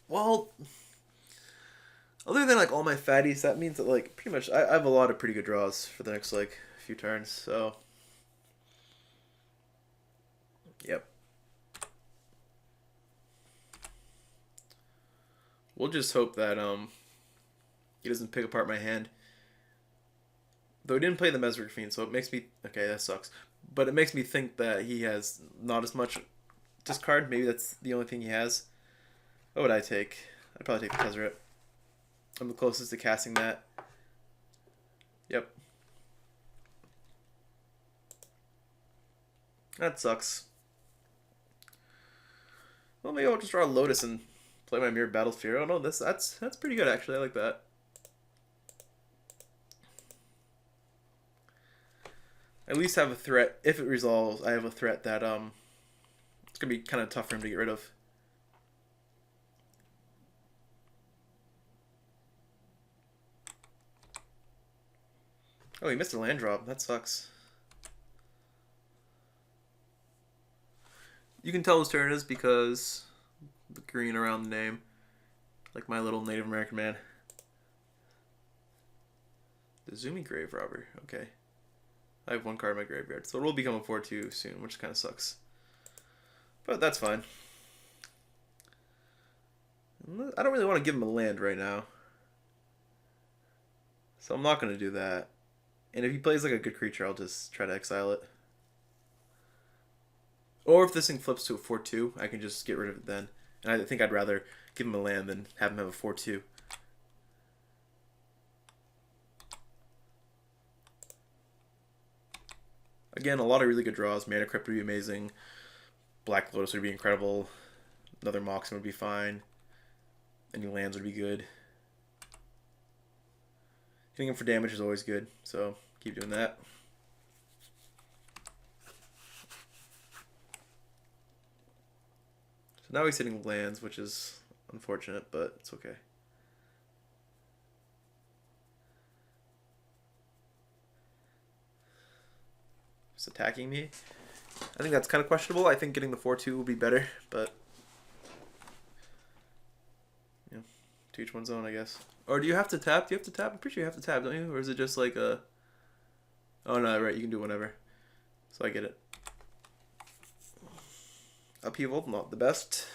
Well, other than like all my fatties, that means that like pretty much I have a lot of pretty good draws for the next like few turns. So, yep. We'll just hope that he doesn't pick apart my hand. Though he didn't play the Mesmeric Fiend, so it makes me... Okay, that sucks. But it makes me think that he has not as much discard. Maybe that's the only thing he has. What would I take? I'd probably take the Tezzeret. I'm the closest to casting that. Yep. That sucks. Well, maybe I'll just draw a Lotus and play my Mirror Battlesphere. Oh no, that's pretty good actually. I like that. At least have a threat. If it resolves, I have a threat that it's gonna be kind of tough for him to get rid of. Oh, he missed a land drop. That sucks. You can tell his turn is because the green around the name, like my little Native American man. The Zoomy Grave Robber. Okay. I have one card in my graveyard, so it will become a 4/2 soon, which kind of sucks. But that's fine. I don't really want to give him a land right now, so I'm not going to do that. And if he plays like a good creature, I'll just try to exile it. Or if this thing flips to a 4/2, I can just get rid of it then. And I think I'd rather give him a land than have him have a 4/2. Again, a lot of really good draws. Mana Crypt would be amazing. Black Lotus would be incredible. Another Moxen would be fine. Any lands would be good. Hitting him for damage is always good, so keep doing that. So now he's hitting lands, which is unfortunate, but it's okay. Attacking me. I think that's kind of questionable. I think getting the 4/2 will be better, but yeah, to each one's own, I guess. Or do you have to tap? Do you have to tap? I'm pretty sure you have to tap, don't you? Or is it just like a... Oh no, right, you can do whatever. So I get it. Upheaval, not the best.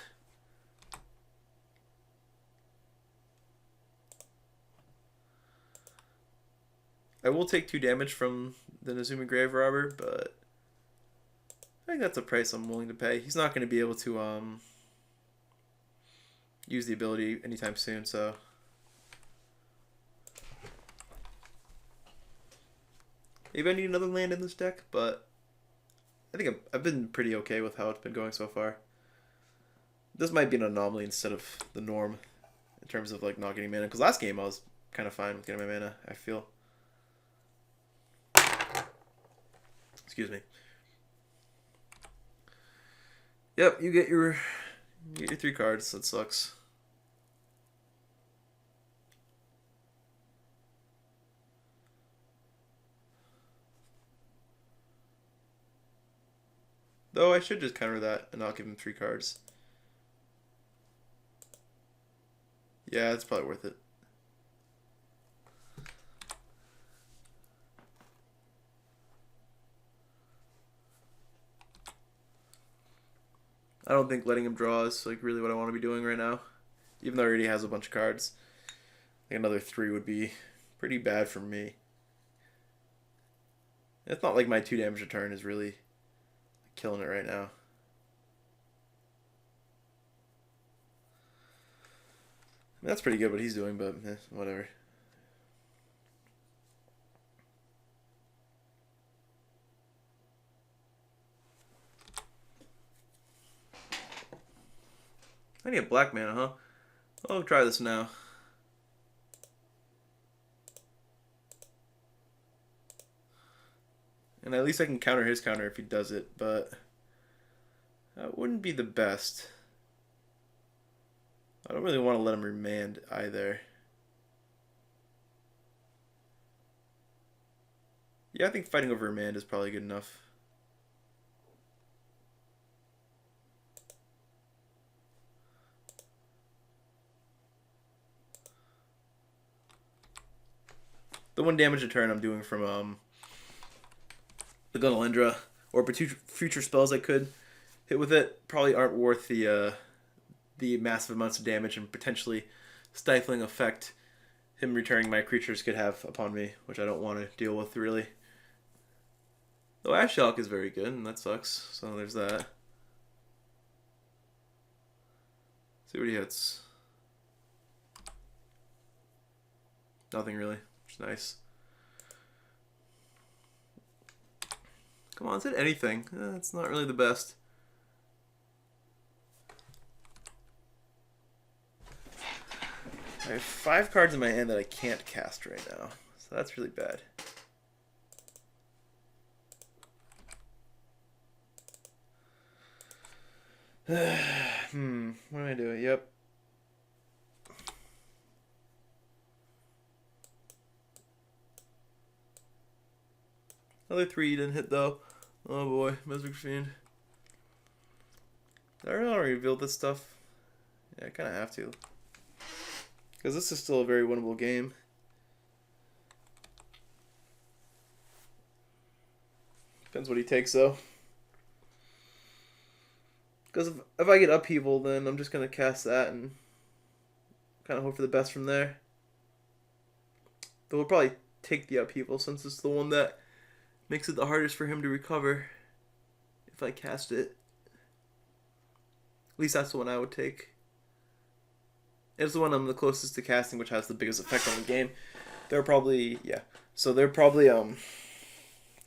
I will take 2 damage from the Nezumi Grave Robber, but I think that's a price I'm willing to pay. He's not going to be able to use the ability anytime soon, so... Maybe I need another land in this deck, but I think I've been pretty okay with how it's been going so far. This might be an anomaly instead of the norm in terms of like not getting mana, because last game I was kind of fine with getting my mana, I feel. Excuse me. Yep, you get your 3 cards. That sucks. Though I should just counter that and not give him 3 cards. Yeah, it's probably worth it. I don't think letting him draw is like really what I want to be doing right now. Even though he already has a bunch of cards. I think another 3 would be pretty bad for me. It's not like my 2 damage return is really killing it right now. That's pretty good what he's doing, but whatever. I need a black mana, huh? I'll try this now. And at least I can counter his counter if he does it, but that wouldn't be the best. I don't really want to let him remand either. Yeah, I think fighting over remand is probably good enough. The 1 damage a turn I'm doing from the Gunalendra or future spells I could hit with it probably aren't worth the massive amounts of damage and potentially stifling effect him returning my creatures could have upon me, which I don't want to deal with really. Though Ashiok is very good, and that sucks. So there's that. See what he hits. Nothing really. Which is nice. Come on, let's hit anything. It's not really the best. I have 5 cards in my hand that I can't cast right now. So that's really bad. What am I doing? Yep. Another 3 didn't hit though. Oh boy, Mesmer Fiend. Did I really want to reveal this stuff? Yeah, I kind of have to. Because this is still a very winnable game. Depends what he takes though. Because if I get upheaval, then I'm just going to cast that and kind of hope for the best from there. Though we'll probably take the upheaval since it's the one that makes it the hardest for him to recover if I cast it. At least that's the one I would take. It's the one I'm the closest to casting, which has the biggest effect on the game. They're probably, yeah. So they're probably,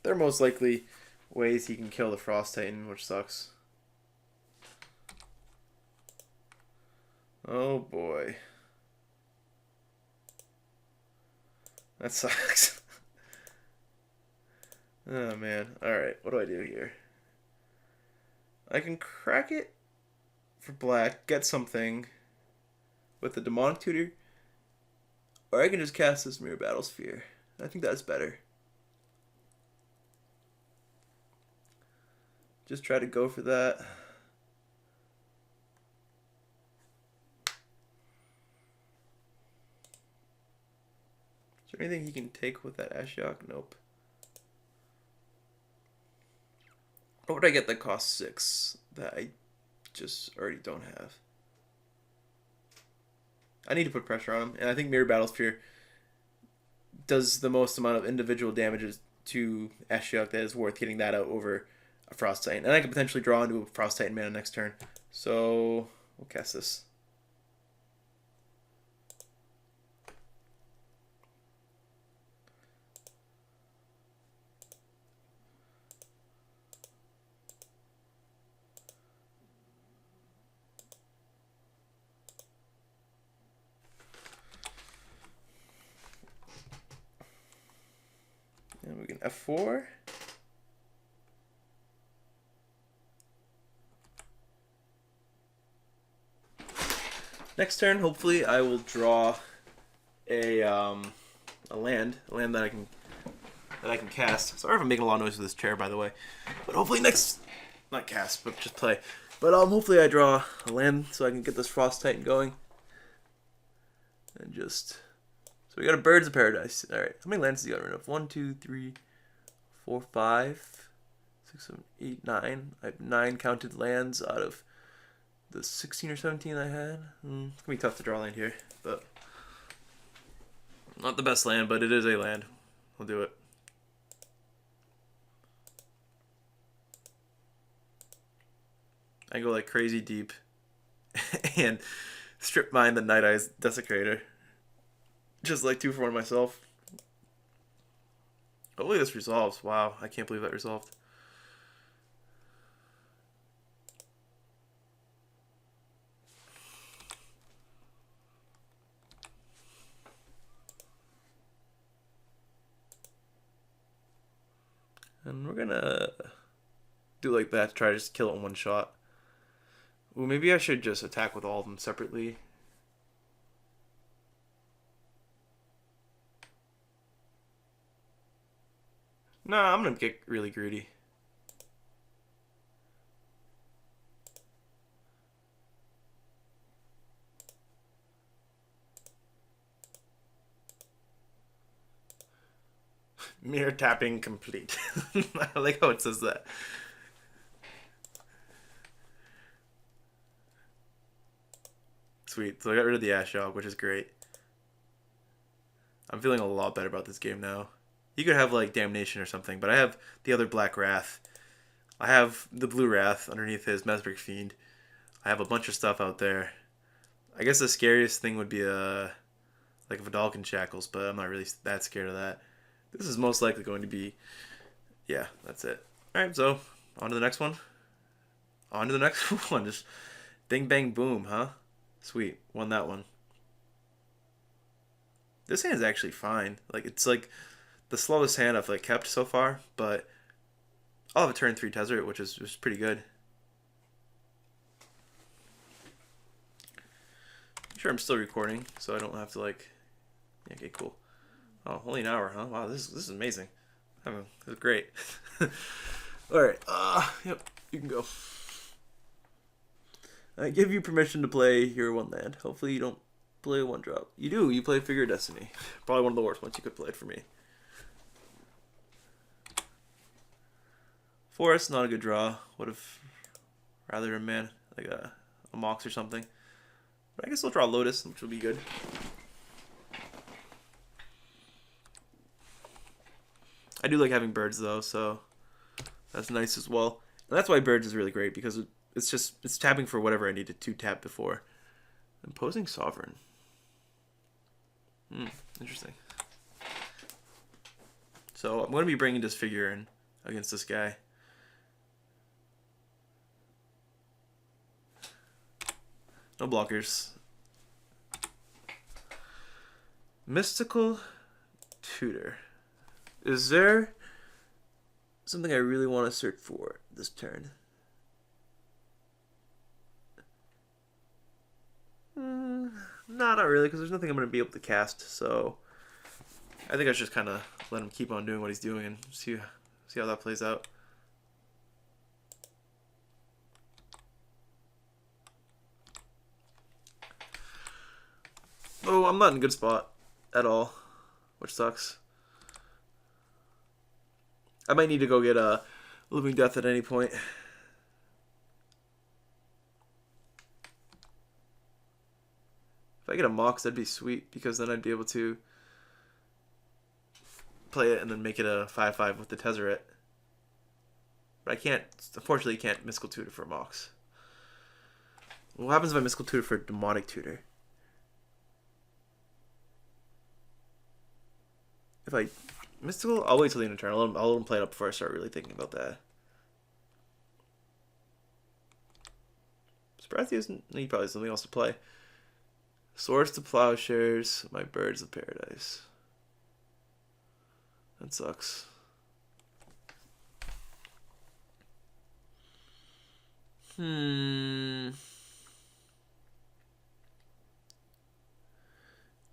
they're most likely ways he can kill the Frost Titan, which sucks. Oh boy. That sucks. Oh man. Alright, what do I do here? I can crack it for black, get something with the Demonic Tutor, or I can just cast this Mirror Battlesphere. I think that's better. Just try to go for that. Is there anything he can take with that Ashiok? Nope. What would I get that costs 6 that I just already don't have? I need to put pressure on him, and I think Mirror Battlesphere does the most amount of individual damages to Ashiok that is worth getting that out over a Frost Titan. And I could potentially draw into a Frost Titan mana next turn. So we'll cast this. And we can F4. Next turn, hopefully, I will draw a land that I can cast. Sorry if I'm making a lot of noise with this chair, by the way. But hopefully not cast, but just play. But hopefully I draw a land so I can get this Frost Titan going. And just... So we got a Birds of Paradise. Alright, how many lands do you got rid of? 1, 2, 3, 4, 5, 6, 7, 8, 9. I have 9 counted lands out of the 16 or 17 I had. It's going to be tough to draw land here, but... Not the best land, but it is a land. We'll do it. I go like crazy deep and strip mine the Night Eyes Desecrator. Just like 2 for 1 myself. Hopefully this resolves. Wow, I can't believe that resolved. And we're gonna do like that to try to just kill it in one shot. Ooh, maybe I should just attack with all of them separately. Nah, I'm gonna get really greedy. Mirror tapping complete. I like how it says that. Sweet. So I got rid of the Ashog, which is great. I'm feeling a lot better about this game now. You could have like Damnation or something, but I have the other Black Wrath. I have the Blue Wrath underneath his Mesmeric Fiend. I have a bunch of stuff out there. I guess the scariest thing would be like a Vidalcan Shackles, but I'm not really that scared of that. This is most likely going to be, yeah, that's it. Alright, so on to the next one. On to the next one. Just bing, bang, boom, huh? Sweet. Won that one. This hand's actually fine. Like, it's like the slowest hand I've like kept so far, but I'll have a turn 3 Tezzeret, which is pretty good. I'm sure I'm still recording, so I don't have to like, yeah, okay, cool. Oh, only an hour, huh? Wow, this is amazing. This is great. Alright, yep, you can go. I give you permission to play your one land. Hopefully you don't play a one drop. You do, you play Figure of Destiny. Probably one of the worst ones you could play it for me. Forest, not a good draw. Would have rather a man, like a Mox or something. But I guess I'll draw Lotus, which will be good. I do like having birds though, so that's nice as well. And that's why birds is really great, because it's tapping for whatever I needed to tap before. Imposing Sovereign. Interesting. So I'm going to be bringing this figure in against this guy. No blockers. Mystical Tutor. Is there something I really want to search for this turn? Not really, because there's nothing I'm going to be able to cast, so I think I should just kind of let him keep on doing what he's doing and see how that plays out. Oh, I'm not in a good spot at all, which sucks. I might need to go get a Living Death at any point. If I get a Mox, that'd be sweet, because then I'd be able to play it and then make it a 5/5 with the Tezzeret. But I can't, unfortunately, can't Mystical Tutor for a Mox. What happens if I Mystical Tutor for a Demonic Tutor? If I Mystical, I'll wait till the end of turn. I'll let him play it up before I start really thinking about that. Surprised he doesn't. He probably has something else to play. Swords to Plowshares, my Birds of Paradise. That sucks.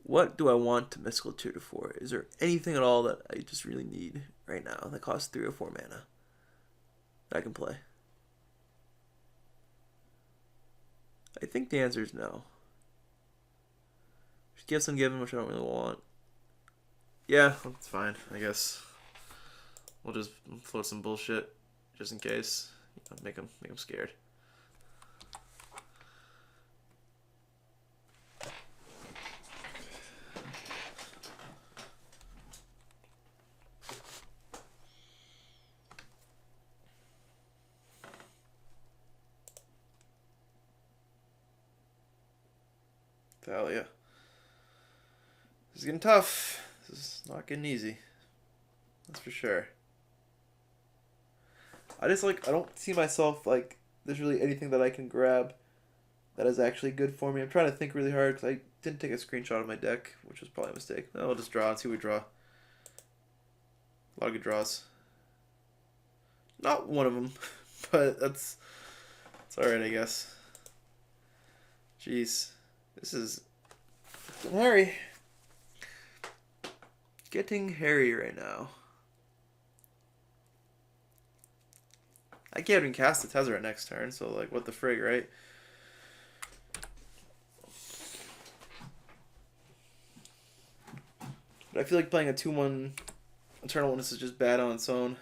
What do I want to Mystical Tutor for? Is there anything at all that I just really need right now that costs 3 or 4 mana that I can play? I think the answer is no. Just Gifts Ungiven, which I don't really want. Yeah, that's fine, I guess. We'll just float some bullshit just in case. Make them scared. Thalia. This is getting tough. This is not getting easy. That's for sure. I don't see myself like there's really anything that I can grab that is actually good for me. I'm trying to think really hard because I didn't take a screenshot of my deck, which was probably a mistake. I'll just draw and see what we draw. A lot of good draws. Not one of them, but it's alright, I guess. Jeez. This is getting hairy. Getting hairy right now. I can't even cast the Tezzeret next turn, so like, what the frig, right? But I feel like playing a 2/1 Eternal Witness is just bad on its own.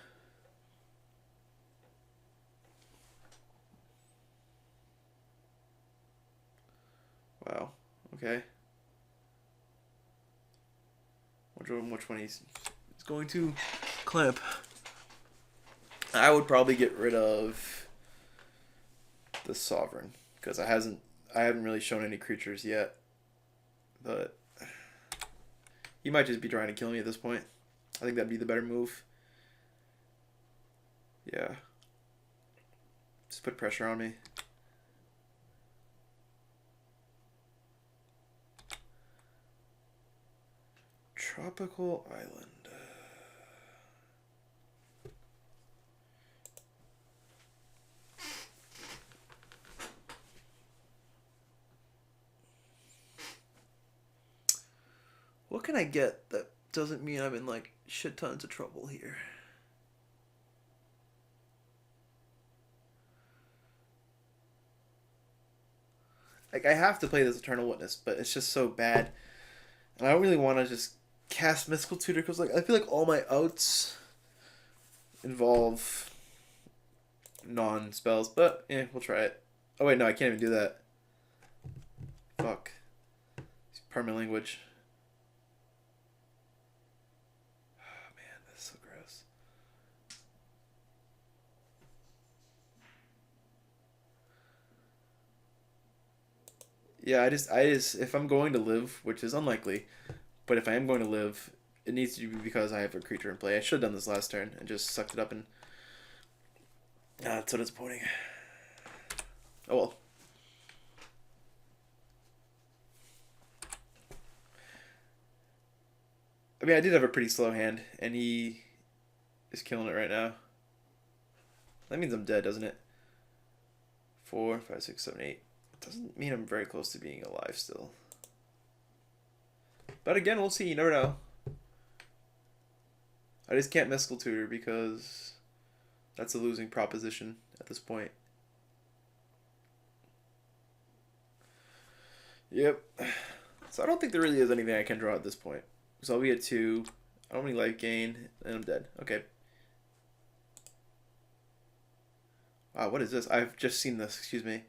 Wow. Okay. Which one he's going to clamp. I would probably get rid of the Sovereign because I haven't really shown any creatures yet. But he might just be trying to kill me at this point. I think that'd be the better move. Yeah. Just put pressure on me. Tropical Island. What can I get that doesn't mean I'm in like shit tons of trouble here? Like I have to play this Eternal Witness, but it's just so bad. And I don't really want to just cast Mystical Tutor because like I feel like all my outs involve non-spells, but yeah, we'll try it. Oh wait, no, I can't even do that. Fuck. It's permanent language. Oh man, that's so gross. Yeah, I just, if I'm going to live, which is unlikely, but if I am going to live, it needs to be because I have a creature in play. I should have done this last turn and just sucked it up and... Ah, that's so disappointing. Oh well. I mean, I did have a pretty slow hand, and he is killing it right now. That means I'm dead, doesn't it? 4, 5, 6, 7, 8. Doesn't mean I'm very close to being alive still. But again, we'll see. You never know. I just can't Mystical Tutor because that's a losing proposition at this point. Yep. So I don't think there really is anything I can draw at this point. So I'll be at 2. I don't have any life gain, and I'm dead. Okay. Wow, what is this? I've just seen this. Excuse me.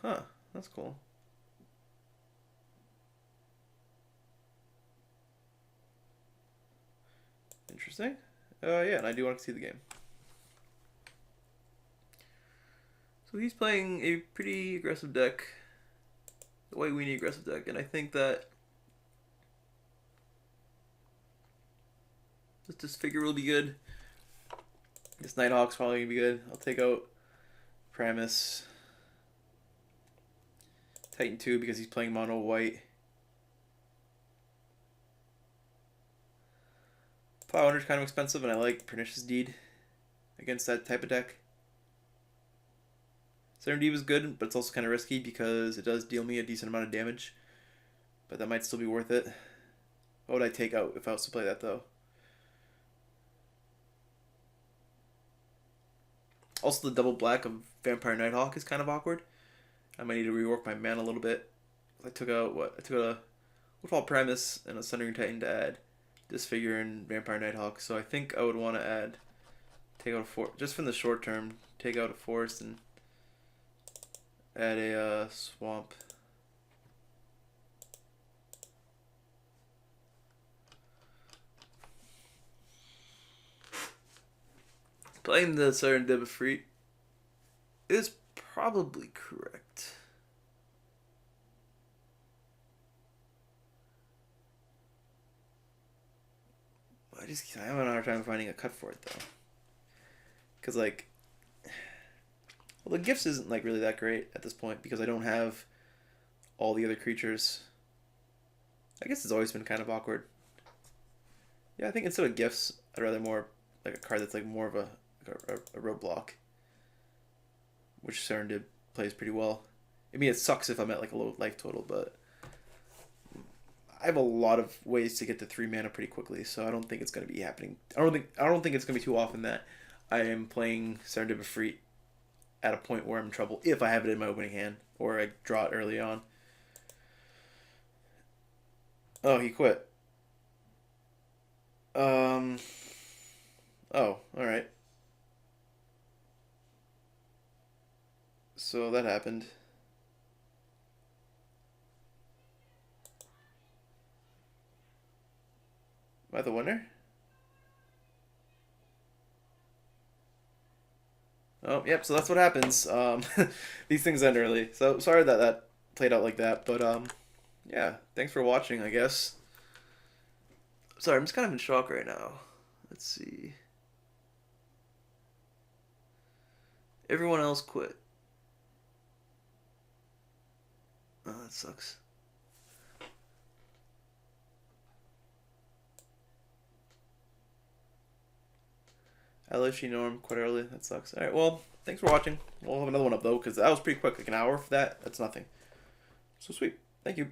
Huh. That's cool. Interesting. Yeah, and I do want to see the game. So he's playing a pretty aggressive deck. The way we need aggressive deck, and I think that this Disfigure will be good. This Nighthawk's probably gonna be good. I'll take out Primus. Titan 2 because he's playing mono white. Plowhunter's kind of expensive, and I like Pernicious Deed against that type of deck. Serenity was good, but it's also kind of risky because it does deal me a decent amount of damage. But that might still be worth it. What would I take out if I was to play that, though? Also, the double black of Vampire Nighthawk is kind of awkward. I might need to rework my mana a little bit. I took out what? I took out a Woodfall Primus and a Sundering Titan to add Disfigure and Vampire Nighthawk. So I think I would want to take out a forest, just from the short term, take out a forest and add a swamp. Playing the Serendipity is probably correct. I'm having a hard time finding a cut for it though. Cause like, well, the gifts isn't like really that great at this point because I don't have all the other creatures. I guess it's always been kind of awkward. Yeah, I think instead of gifts, I'd rather more like a card that's like more of a a roadblock, which Serendib plays pretty well. I mean, it sucks if I'm at like a low life total, but I have a lot of ways to get to 3 mana pretty quickly, so I don't think it's going to be happening. I don't think it's going to be too often that I am playing Serendib Efreet at a point where I'm in trouble if I have it in my opening hand or I draw it early on. Oh, he quit. Oh, all right. So that happened. Am I the winner? Oh, yep. So that's what happens. These things end early. So sorry that that played out like that, but yeah. Thanks for watching, I guess. Sorry, I'm just kind of in shock right now. Let's see. Everyone else quit. Oh, that sucks. LSG Norm quit early. That sucks. All right. Well, thanks for watching. We'll have another one up though, because that was pretty quick. Like an hour for that. That's nothing. So sweet. Thank you.